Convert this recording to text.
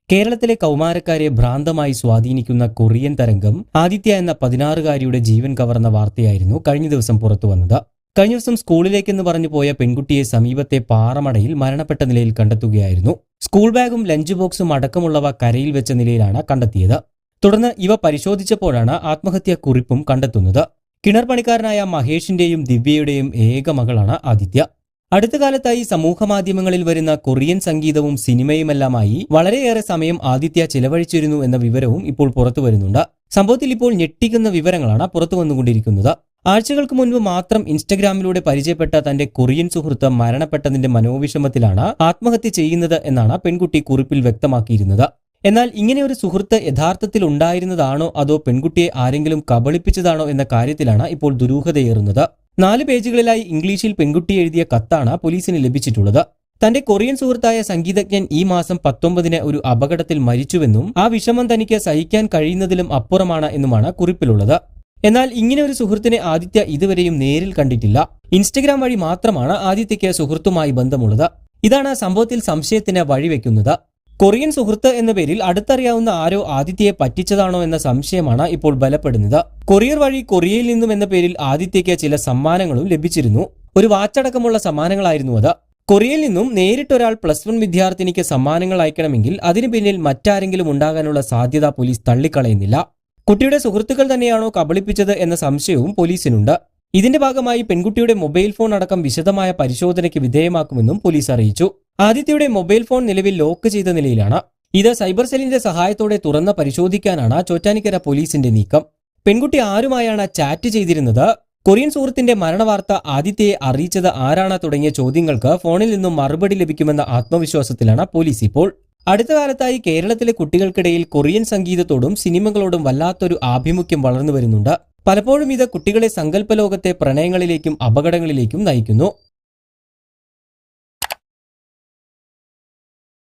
കേരളത്തിലെ കൗമാരക്കാരെ ഭ്രാന്തമായി സ്വാധീനിക്കുന്ന കൊറിയൻ തരംഗം ആദിത്യ എന്ന 16-കാരിയുടെ ജീവൻ കവർന്ന വാർത്തയായിരുന്നു കഴിഞ്ഞ ദിവസം പുറത്തുവന്നത്. കഴിഞ്ഞ ദിവസം സ്കൂളിലേക്കെന്ന് പറഞ്ഞു പോയ പെൺകുട്ടിയെ സമീപത്തെ പാറമടയിൽ മരണപ്പെട്ട നിലയിൽ കണ്ടെത്തുകയായിരുന്നു. സ്കൂൾ ബാഗും ലഞ്ച് ബോക്സും അടക്കമുള്ളവ കരയിൽ വെച്ച നിലയിലാണ് കണ്ടെത്തിയത്. തുടർന്ന് ഇവ പരിശോധിച്ചപ്പോഴാണ് ആത്മഹത്യാ കുറിപ്പും കണ്ടെത്തുന്നത്. കിണർ പണിക്കാരനായ മഹേഷിന്റെയും ദിവ്യയുടെയും ഏക മകളാണ് ആദിത്യ. അടുത്ത കാലത്തായി സമൂഹമാധ്യമങ്ങളിൽ വരുന്ന കൊറിയൻ സംഗീതവും സിനിമയുമെല്ലാമായി വളരെയേറെ സമയം ആദിത്യ ചിലവഴിച്ചിരുന്നു എന്ന വിവരവും ഇപ്പോൾ പുറത്തു വരുന്നുണ്ട്. സംഭവത്തിൽ ഇപ്പോൾ ഞെട്ടിക്കുന്ന വിവരങ്ങളാണ് പുറത്തു വന്നുകൊണ്ടിരിക്കുന്നത്. ആഴ്ചകൾക്ക് മുൻപ് മാത്രം ഇൻസ്റ്റഗ്രാമിലൂടെ പരിചയപ്പെട്ട തന്റെ കൊറിയൻ സുഹൃത്ത് മരണപ്പെട്ടതിന്റെ മനോവിഷമത്തിലാണ് ആത്മഹത്യ ചെയ്യുന്നത് എന്നാണ് പെൺകുട്ടി കുറിപ്പിൽ വ്യക്തമാക്കിയിരുന്നത്. എന്നാൽ ഇങ്ങനെ ഒരു സുഹൃത്ത് യഥാർത്ഥത്തിൽ ഉണ്ടായിരുന്നതാണോ അതോ പെൺകുട്ടിയെ ആരെങ്കിലും കബളിപ്പിച്ചതാണോ എന്ന കാര്യത്തിലാണ് ഇപ്പോൾ ദുരൂഹതയേറുന്നത്. 4 പേജുകളിലായി ഇംഗ്ലീഷിൽ പെൺകുട്ടി എഴുതിയ കത്താണ് പോലീസിന് ലഭിച്ചിട്ടുള്ളത്. തന്റെ കൊറിയൻ സുഹൃത്തായ സംഗീതജ്ഞൻ ഈ മാസം 19-ന് ഒരു അപകടത്തിൽ മരിച്ചുവെന്നും ആ വിഷമം തനിക്ക് സഹിക്കാൻ കഴിയുന്നതിലും അപ്പുറമാണ് എന്നുമാണ് കുറിപ്പിലുള്ളത്. എന്നാൽ ഇങ്ങനെ ഒരു സുഹൃത്തിനെ ആദിത്യ ഇതുവരെയും നേരിൽ കണ്ടിട്ടില്ല. ഇൻസ്റ്റഗ്രാം വഴി മാത്രമാണ് ആദിത്യയ്ക്ക് സുഹൃത്തുമായി ബന്ധമുള്ളത്. ഇതാണ് സംഭവത്തിൽ സംശയത്തിന് വഴിവെക്കുന്നത്. കൊറിയൻ സുഹൃത്ത് എന്ന പേരിൽ അടുത്തറിയാവുന്ന ആരോ ആദിത്യയെ പറ്റിച്ചതാണോ എന്ന സംശയമാണ് ഇപ്പോൾ ബലപ്പെടുന്നത്. കൊറിയർ വഴി കൊറിയയിൽ നിന്നും എന്ന പേരിൽ ആദിത്യയ്ക്ക് ചില സമ്മാനങ്ങളും ലഭിച്ചിരുന്നു. ഒരു വാച്ചടക്കമുള്ള സമ്മാനങ്ങളായിരുന്നു അത്. കൊറിയയിൽ നിന്നും നേരിട്ടൊരാൾ +1 വിദ്യാർത്ഥിനിക്ക് സമ്മാനങ്ങൾ അയക്കണമെങ്കിൽ അതിനു പിന്നിൽ മറ്റാരെങ്കിലും ഉണ്ടാകാനുള്ള സാധ്യത പോലീസ് തള്ളിക്കളയുന്നില്ല. കുട്ടിയുടെ സുഹൃത്തുക്കൾ തന്നെയാണോ കബളിപ്പിച്ചത് എന്ന സംശയവും പോലീസിനുണ്ട്. ഇതിന്റെ ഭാഗമായി പെൺകുട്ടിയുടെ മൊബൈൽ ഫോൺ അടക്കം വിശദമായ പരിശോധനയ്ക്ക് വിധേയമാക്കുമെന്നും പോലീസ് അറിയിച്ചു. ആദിത്യയുടെ മൊബൈൽ ഫോൺ നിലവിൽ ലോക്ക് ചെയ്ത നിലയിലാണ്. ഇത് സൈബർ സെല്ലിന്റെ സഹായത്തോടെ തുറന്ന് പരിശോധിക്കാനാണ് ചോറ്റാനിക്കര പോലീസിന്റെ നീക്കം. പെൺകുട്ടി ആരുമായാണ് ചാറ്റ് ചെയ്തിരുന്നത്, കൊറിയൻ സുഹൃത്തിന്റെ മരണവാർത്ത ആദിത്യയെ അറിയിച്ചത് ആരാണ് തുടങ്ങിയ ചോദ്യങ്ങൾക്ക് ഫോണിൽ നിന്നും മറുപടി ലഭിക്കുമെന്ന ആത്മവിശ്വാസത്തിലാണ് പോലീസ് ഇപ്പോൾ. അടുത്ത കാലത്തായി കേരളത്തിലെ കുട്ടികൾക്കിടയിൽ കൊറിയൻ സംഗീതത്തോടും സിനിമകളോടും വല്ലാത്തൊരു ആഭിമുഖ്യം വളർന്നു വരുന്നുണ്ട്. പലപ്പോഴും ഇത് കുട്ടികളെ സങ്കല്പലോകത്തെ പ്രണയങ്ങളിലേക്കും അപകടങ്ങളിലേക്കും നയിക്കുന്നു.